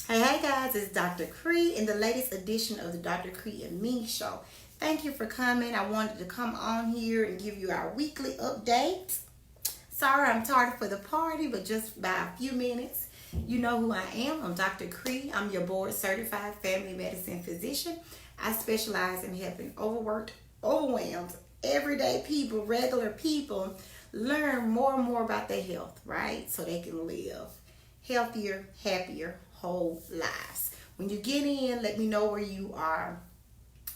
Hey guys, it's Dr. Kre in the latest edition of the Dr. Kre and Me show. Thank you for coming. I wanted to come on here and give you our weekly update. Sorry I'm tardy for the party, but just by a few minutes. You know who I am. I'm Dr. Kre. I'm your board certified family medicine physician. I specialize in helping overworked, overwhelmed, everyday people, regular people, learn more and more about their health, right? So they can live healthier, happier, whole lives. When you get in, let me know where you are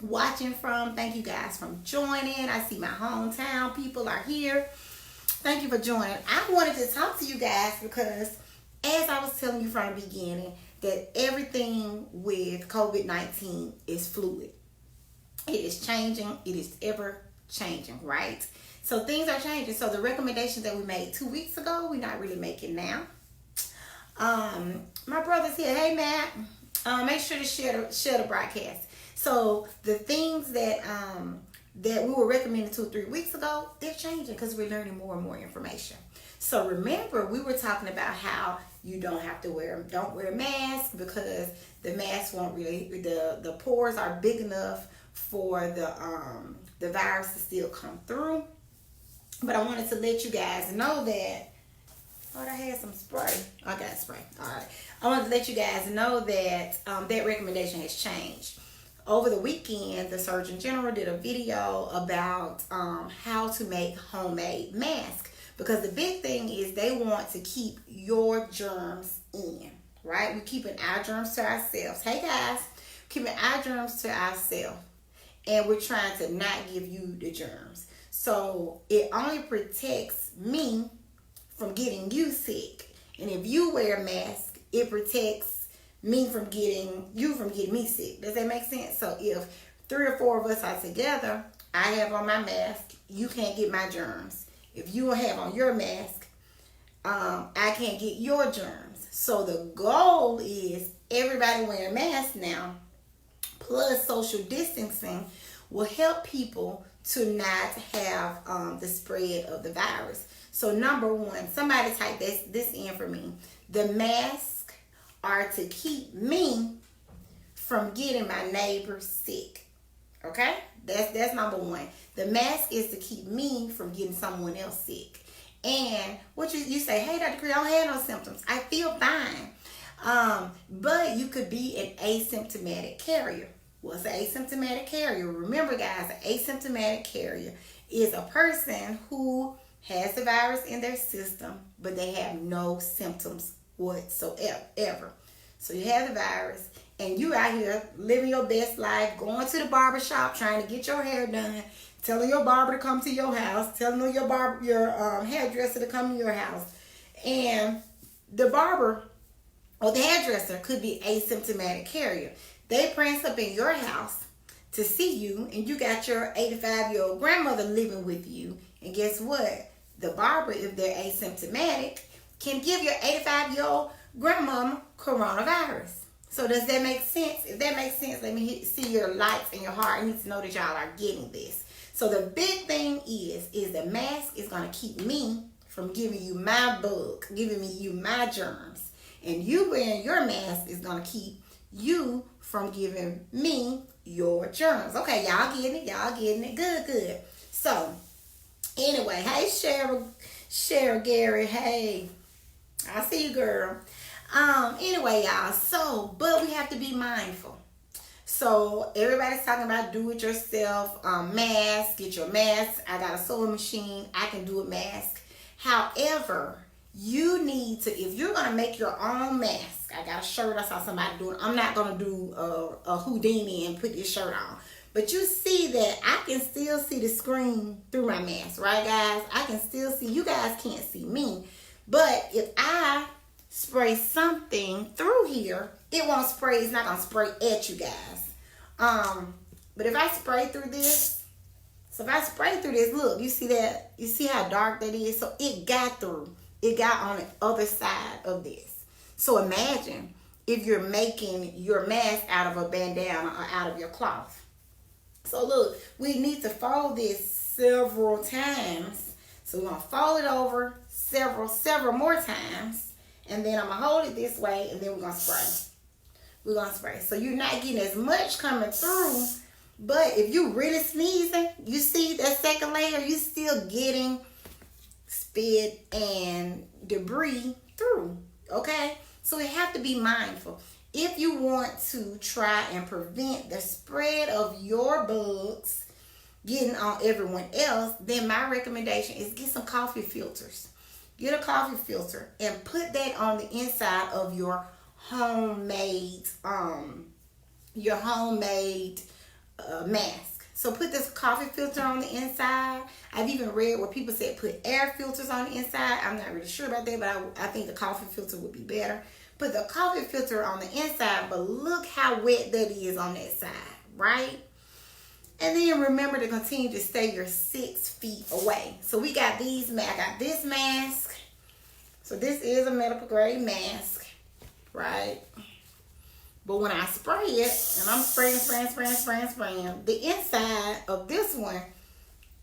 watching from. Thank you guys for joining. I see my hometown people are here. Thank you for joining. I wanted to talk to you guys because, as I was telling you from the beginning, that everything with COVID-19 is fluid. It is changing. It is ever changing, right? So things are changing. So the recommendations that we made 2 weeks ago, we're not really making now. My brother's here. Hey, Matt. Make sure to share the broadcast. So the things that we were recommending 2 or 3 weeks ago, they're changing because we're learning more and more information. So remember, we were talking about how you don't wear a mask because the mask won't really, the pores are big enough for the virus to still come through. But I wanted to let you guys know that. Oh, I had some spray. I got spray. All right. I wanted to let you guys know that that recommendation has changed. Over the weekend, the Surgeon General did a video about how to make homemade masks. Because the big thing is they want to keep your germs in, right? We're keeping our germs to ourselves. Hey, guys. Keeping our germs to ourselves. And we're trying to not give you the germs. So it only protects me from getting you sick. And if you wear a mask, it protects me from getting me sick. Does that make sense? So if 3 or 4 of us are together, I have on my mask, you can't get my germs. If you have on your mask, I can't get your germs. So the goal is everybody wearing masks now, plus social distancing, will help people to not have the spread of the virus. So number one, somebody type this in for me. The masks are to keep me from getting my neighbor sick. Okay? That's number one. The mask is to keep me from getting someone else sick. And what you say, hey, Dr. Kre, I don't have no symptoms. I feel fine. But you could be an asymptomatic carrier. What's an asymptomatic carrier? Remember, guys, an asymptomatic carrier is a person who has the virus in their system, but they have no symptoms whatsoever. So you have the virus, and you out here living your best life, going to the barber shop, trying to get your hair done, telling your barber to come to your house, telling your hairdresser to come to your house. And the barber or the hairdresser could be asymptomatic carrier. They prance up in your house to see you, and you got your 85-year-old grandmother living with you. And guess what? The barber, if they're asymptomatic, can give your 85-year-old grandmama coronavirus. So does that make sense? If that makes sense, let me see your lights and your heart. I need to know that y'all are getting this. So the big thing is the mask is going to keep me from giving you my bug, giving you my germs. And you wearing your mask is going to keep you from giving me your germs. Okay, y'all getting it? Y'all getting it? Good. So, anyway, hey, Cheryl Gary, hey, I see you, girl. Anyway, y'all, so, but we have to be mindful. So, everybody's talking about do-it-yourself mask, get your mask. I got a sewing machine. I can do a mask. However, you need to, if you're going to make your own mask, I got a shirt I saw somebody doing. I'm not going to do a Houdini and put this shirt on. But you see that I can still see the screen through my mask, right, guys? I can still see. You guys can't see me. But if I spray something through here, it won't spray. It's not going to spray at you guys. But if I spray through this, look, you see that? You see how dark that is? So it got through. It got on the other side of this. So imagine if you're making your mask out of a bandana or out of your cloth. So look, we need to fold this several times. So we're going to fold it over several more times. And then I'm going to hold it this way, and then we're going to spray. we're going to spray. So you're not getting as much coming through. But if you really sneezing, you see that second layer, you still getting spit and debris through. Okay? So we have to be mindful. If you want to try and prevent the spread of your bugs getting on everyone else, then my recommendation is get some coffee filters. Get a coffee filter and put that on the inside of your homemade mask. So put this coffee filter on the inside. I've even read where people said put air filters on the inside. I'm not really sure about that, but I think the coffee filter would be better. Put the coffee filter on the inside, but look how wet that is on that side, right? And then remember to continue to stay your 6 feet away. So we got these masks. I got this mask. So this is a medical grade mask, right? But when I spray it, and I'm spraying, the inside of this one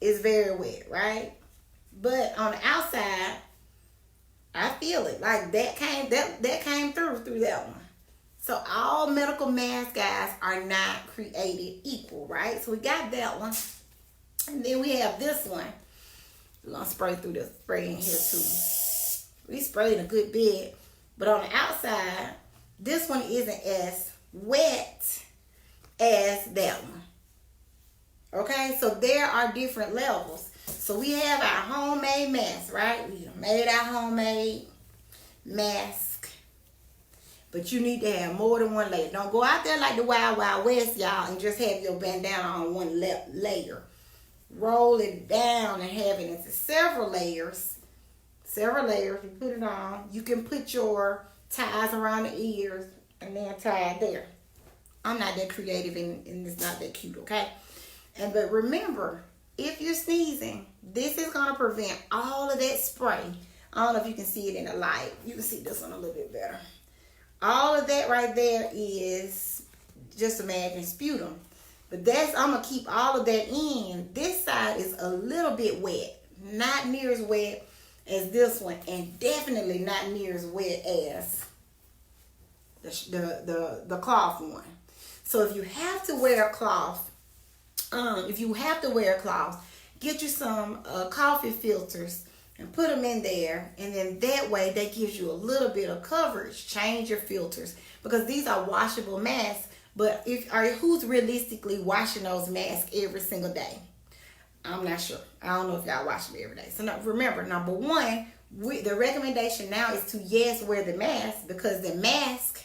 is very wet, right? But on the outside, I feel it. Like that came through that one. So all medical masks, guys, are not created equal, right? So we got that one. And then we have this one. We're going to spray through the spray in here too. We sprayed a good bit. But on the outside, this one isn't as wet as that one. Okay, so there are different levels. So we have our homemade mask, right? We made our homemade mask. But you need to have more than one layer. Don't go out there like the Wild Wild West, y'all, and just have your bandana on one layer. Roll it down and have it into several layers. You put it on. You can put your ties around the ears and then tie it there. I'm not that creative and it's not that cute, okay? But remember, if you're sneezing, this is going to prevent all of that spray. I don't know if you can see it in the light. You can see this one a little bit better. All of that right there is, just imagine, sputum. But I'm going to keep all of that in. This side is a little bit wet. Not near as wet as this one. And definitely not near as wet as the cloth one. So if you have to wear a cloth, get you some coffee filters and put them in there, and then that way that gives you a little bit of coverage. Change your filters because these are washable masks. But who's realistically washing those masks every single day? I'm not sure. I don't know if y'all wash them every day. So remember, number one, the recommendation now is to wear the mask, because the mask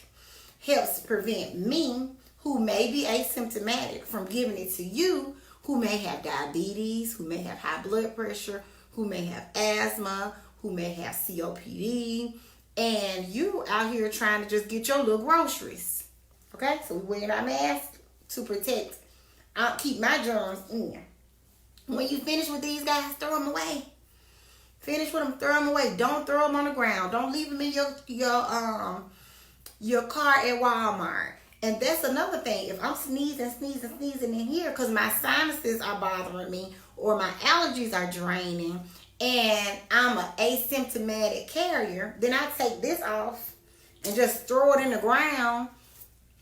helps prevent me, who may be asymptomatic, from giving it to you, who may have diabetes, who may have high blood pressure, who may have asthma, who may have COPD, and you out here trying to just get your little groceries. Okay, so we're wearing our mask to protect. I'll keep my germs in. When you finish with these guys, throw them away. Finish with them, throw them away. Don't throw them on the ground. Don't leave them in your car at Walmart. And that's another thing. If I'm sneezing in here because my sinuses are bothering me or my allergies are draining and I'm an asymptomatic carrier, then I take this off and just throw it in the ground.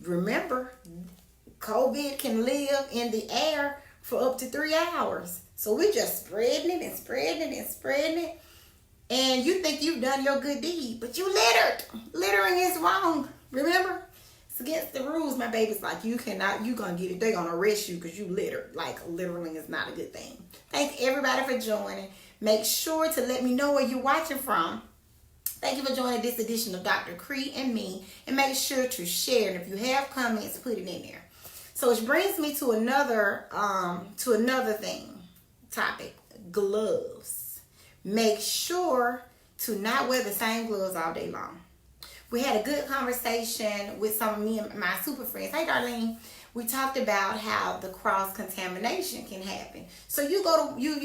Remember, COVID can live in the air for up to 3 hours. So we just spreading it. And you think you've done your good deed, but you littered. Littering is wrong. Remember? It's against the rules. My baby's like, you're going to get it. They're going to arrest you because you littered. Like, littering is not a good thing. Thank everybody for joining. Make sure to let me know where you're watching from. Thank you for joining this edition of Dr. Kre and Me. And make sure to share. And if you have comments, put it in there. So which brings me to another topic, gloves. Make sure to not wear the same gloves all day long. We had a good conversation with some of me and my super friends. Hey, Darlene, we talked about how the cross-contamination can happen. So you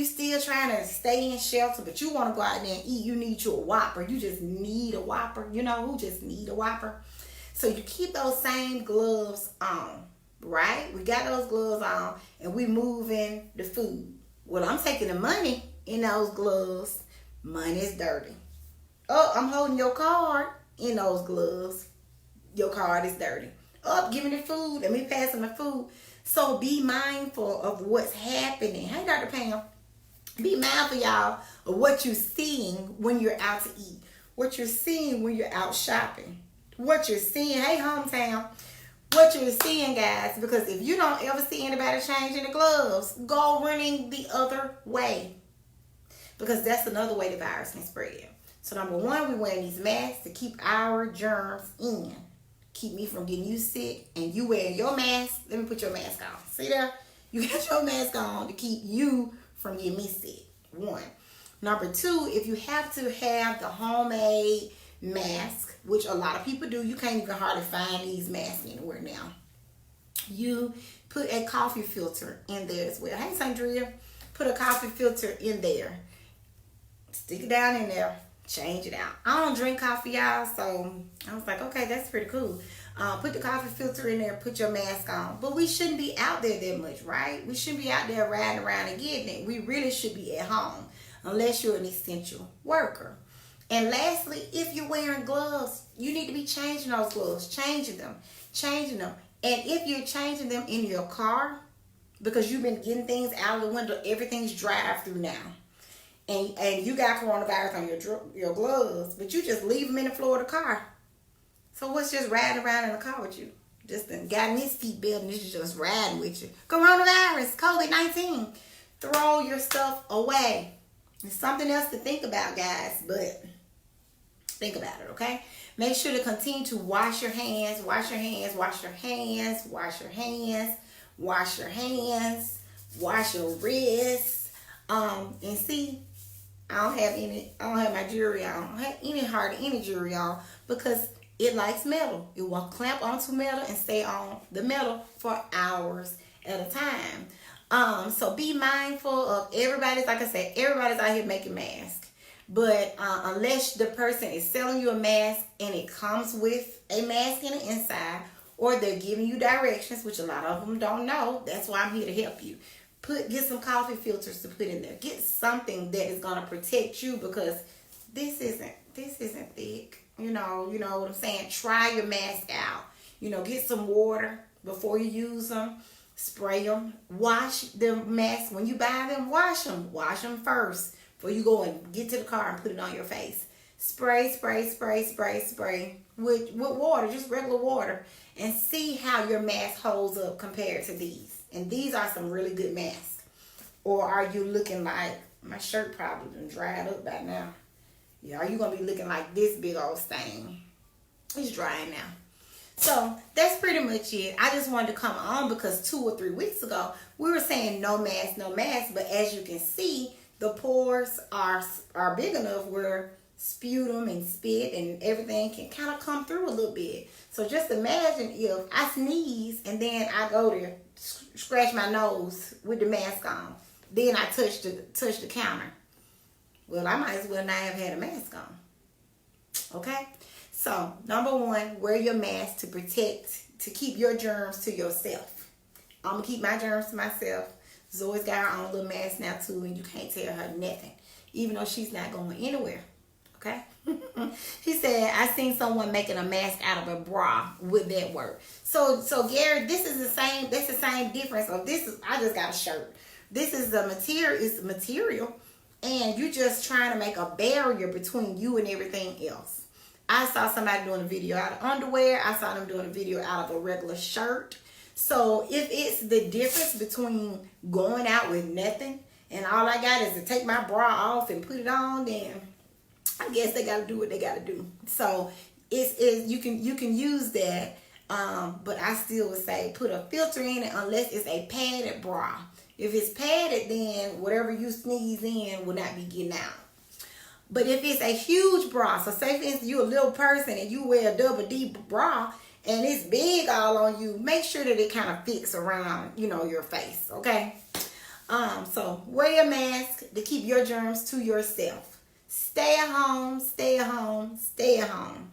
still trying to stay in shelter, but you want to go out there and eat. You need you a Whopper. You just need a Whopper. You know who just need a Whopper? So you keep those same gloves on, right? We got those gloves on, and we moving the food. Well, I'm taking the money in those gloves. Money is dirty. Oh, I'm holding your card in those gloves. Your card is dirty. up, give me the food. Let me pass them the food. So be mindful of what's happening. Hey, Dr. Pam. Be mindful, y'all, of what you're seeing when you're out to eat. What you're seeing when you're out shopping. What you're seeing. Hey, hometown. What you're seeing, guys. Because if you don't ever see anybody changing the gloves, go running the other way. Because that's another way the virus can spread. So number one, we wearing these masks to keep our germs in. Keep me from getting you sick. And you wearing your mask. Let me put your mask on. See there? You got your mask on to keep you from getting me sick. One. Number two, if you have to have the homemade mask, which a lot of people do, you can't even hardly find these masks anywhere now. You put a coffee filter in there as well. Hey, Sandria, put a coffee filter in there. Stick it down in there. Change it out. I don't drink coffee, y'all, so I was like, okay, that's pretty cool. Put the coffee filter in there, put your mask on. But we shouldn't be out there that much, right? We shouldn't be out there riding around and getting it. We really should be at home, unless you're an essential worker. And lastly, if you're wearing gloves, you need to be changing those gloves, changing them. And if you're changing them in your car, because you've been getting things out of the window, everything's drive-through now. And you got coronavirus on your gloves, but you just leave them in the floor of the car. So what's just riding around in the car with you? Just got in this seatbelt and it's just riding with you. Coronavirus, COVID-19. Throw your stuff away. It's something else to think about, guys, but think about it, okay? Make sure to continue to wash your hands, wash your hands, wash your hands, wash your hands, wash your hands, wash your wrists. And see, I don't have my jewelry on. I don't have hardly any jewelry on because it likes metal. It will clamp onto metal and stay on the metal for hours at a time. So be mindful of everybody's, like I said, everybody's out here making masks. But unless the person is selling you a mask and it comes with a mask in the inside, or they're giving you directions, which a lot of them don't know, that's why I'm here to help you. Get some coffee filters to put in there. Get something that is gonna protect you, because this isn't thick. You know what I'm saying? Try your mask out. Get some water before you use them. Spray them. Wash the masks when you buy them. Wash them. Wash them first before you go and get to the car and put it on your face. Spray with water, just regular water, and see how your mask holds up compared to these. And these are some really good masks. Or are you looking like, my shirt probably been dried up by now. Yeah, are you going to be looking like this big old stain? It's drying now. So that's pretty much it. I just wanted to come on because 2 or 3 weeks ago, we were saying no mask. But as you can see, the pores are big enough where sputum and spit and everything can kind of come through a little bit. So just imagine if I sneeze and then I go to scratch my nose with the mask on. Then I touch the counter. Well, I might as well not have had a mask on. Okay? So, number one, wear your mask to keep your germs to yourself. I'm going to keep my germs to myself. Zoe's got her own little mask now too, and you can't tell her nothing. Even though she's not going anywhere. Okay? He said, I seen someone making a mask out of a bra. Would that work? So Gary, that's the same difference. So I just got a shirt. This is the material, it's material, and you're just trying to make a barrier between you and everything else. I saw somebody doing a video out of underwear. I saw them doing a video out of a regular shirt. So if it's the difference between going out with nothing and all I got is to take my bra off and put it on, then I guess they got to do what they got to do. So you can use that, but I still would say put a filter in it unless it's a padded bra. If it's padded, then whatever you sneeze in will not be getting out. But if it's a huge bra, so say for instance you're a little person and you wear a double D bra and it's big all on you, make sure that it kind of fits around, your face, okay? So wear your mask to keep your germs to yourself. Stay at home, stay at home, stay at home,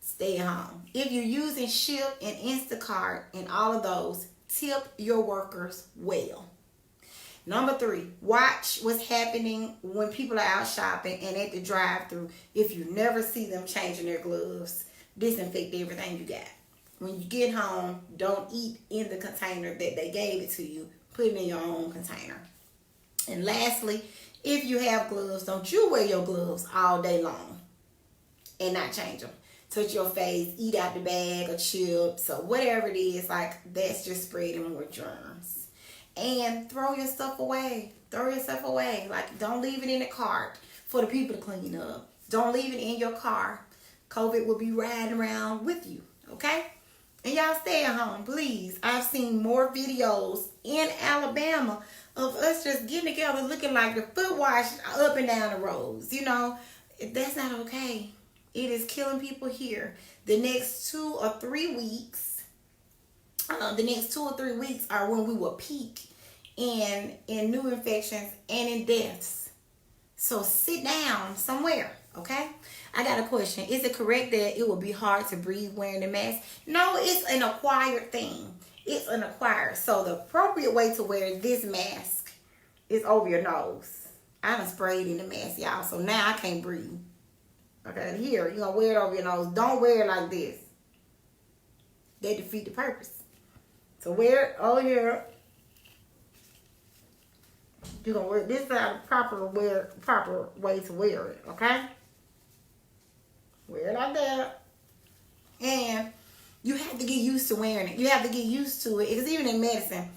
stay at home. If you're using Shipt and Instacart and all of those, tip your workers well. Number 3, watch what's happening when people are out shopping and at the drive-thru. If you never see them changing their gloves, disinfect everything you got. when you get home, don't eat in the container that they gave it to you. Put it in your own container. And lastly, if you have gloves, don't you wear your gloves all day long and not change them. Touch your face, eat out the bag of chips or whatever it is. Like, that's just spreading more germs. And throw your stuff away. Throw your stuff away. Like, don't leave it in the cart for the people to clean up. Don't leave it in your car. COVID will be riding around with you, okay? And y'all stay at home, please. I've seen more videos in Alabama of us just getting together looking like the foot wash up and down the roads. You know, that's not okay. It is killing people here. The next 2 or 3 weeks, are when we will peak in new infections and in deaths. So sit down somewhere, okay? I got a question. Is it correct that it will be hard to breathe wearing the mask? No, it's an acquired thing. It's an acquired. So the appropriate way to wear this mask is over your nose. I done sprayed in the mask, y'all. So now I can't breathe. Okay, here, you're going to wear it over your nose. Don't wear it like this. They defeat the purpose. So wear it over here. You're going to wear it. This is the proper way to wear it, okay? Wear it like that. And you have to get used to wearing it. You have to get used to it. Because even in medicine,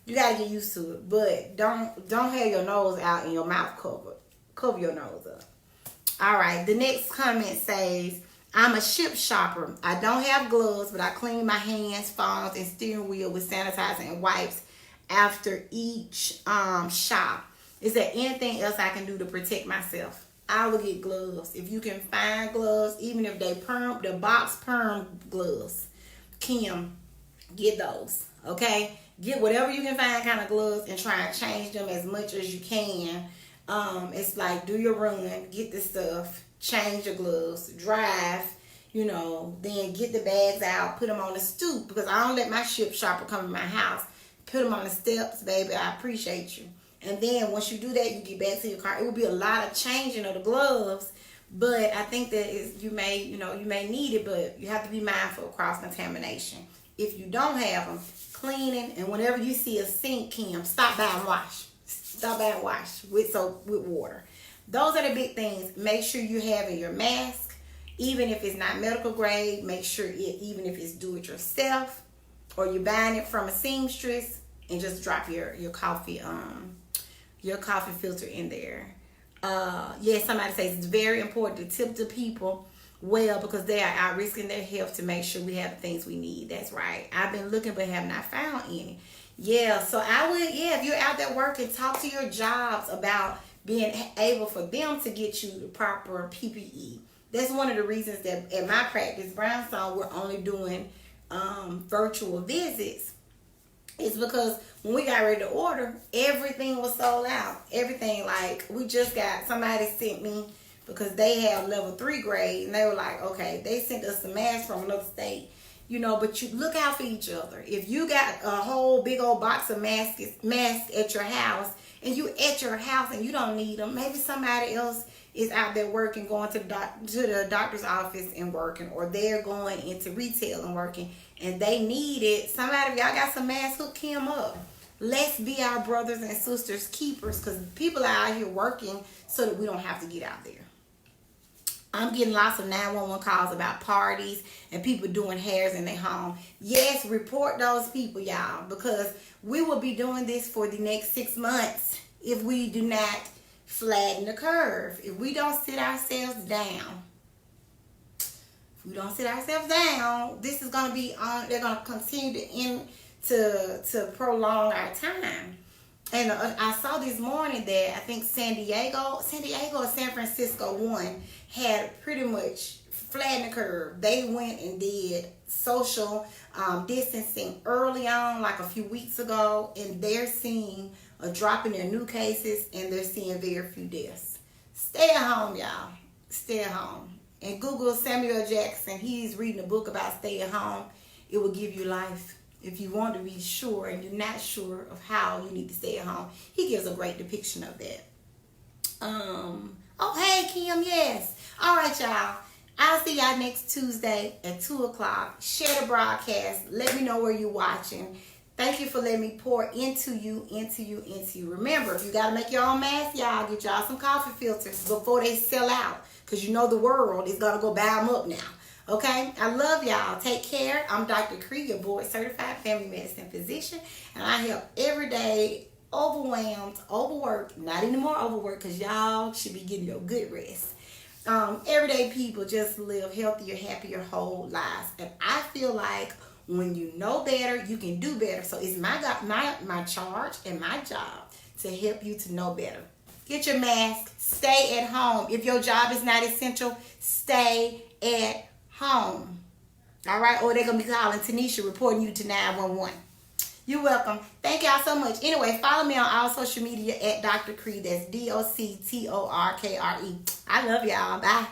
you got to get used to it. But don't have your nose out and your mouth covered. Cover your nose up. All right. The next comment says, I'm a ship shopper. I don't have gloves, but I clean my hands, phones, and steering wheel with sanitizer and wipes after each shop. Is there anything else I can do to protect myself? I will get gloves. If you can find gloves, even if they the box perm gloves, Kim, get those, okay? Get whatever you can find kind of gloves and try and change them as much as you can. It's like, do your run, get the stuff, change your gloves, drive, then get the bags out, put them on the stoop, because I don't let my ship shopper come in my house. Put them on the steps, baby. I appreciate you. And then once you do that, you get back to your car. It will be a lot of changing of the gloves, but I think that you may need it, but you have to be mindful of cross-contamination. If you don't have them, cleaning, and whenever you see a sink, Kim, stop by and wash. Stop by and wash with water. Those are the big things. Make sure you have your mask, even if it's not medical grade. Make sure even if it's do it yourself, or you're buying it from a seamstress, and just drop your coffee filter in there. Somebody says it's very important to tip the people well, because they are out risking their health to make sure we have the things we need. That's right. I've been looking but have not found any. So I would, if you're out there working, talk to your jobs about being able for them to get you the proper PPE. That's one of the reasons that at my practice, Brownstone, we're only doing virtual visits. It's because when we got ready to order, everything was sold out. Everything, like, we just got, somebody sent me, because they have level 3 grade, and they were like, okay, they sent us some masks from another state, but you look out for each other. If you got a whole big old box of masks at your house, and you at your house and you don't need them, maybe somebody else is out there working, going to the doctor's office and working, or they're going into retail and working, and they need it. Somebody, if y'all got some masks, hook Kim up. Let's be our brothers and sisters keepers, because people are out here working so that we don't have to get out there. I'm getting lots of 911 calls about parties and people doing hairs in their home. Yes, report those people, y'all, because we will be doing this for the next 6 months if we do not flatten the curve. If we don't sit ourselves down, this is going to be on. They're going to continue to prolong our time. And I saw this morning that I think San Diego or San Francisco one had pretty much flattened the curve. They went and did social distancing early on, like a few weeks ago, and they're seeing a drop in their new cases, and they're seeing very few deaths. Stay at home, y'all. Stay at home. And Google Samuel Jackson. He's reading a book about stay at home. It will give you life. If you want to be sure and you're not sure of how you need to stay at home, he gives a great depiction of that. Oh, hey, Kim, yes. All right, y'all. I'll see y'all next Tuesday at 2 o'clock. Share the broadcast. Let me know where you're watching. Thank you for letting me pour into you. Remember, if you got to make your own mask, y'all, get y'all some coffee filters before they sell out. Because you know the world is going to go buy them up now. Okay? I love y'all. Take care. I'm Dr. Kre, your board certified family medicine physician. And I help everyday overwhelmed, overworked, not anymore overworked, because y'all should be getting your good rest. Everyday people just live healthier, happier, whole lives. And I feel like when you know better, you can do better. So it's my charge and my job to help you to know better. Get your mask. Stay at home. If your job is not essential, stay at home. All right? Or they're going to be calling Tanisha, reporting you to 911. You're welcome. Thank y'all so much. Anyway, follow me on all social media at Dr. Kre. That's DOCTORKRE. I love y'all. Bye.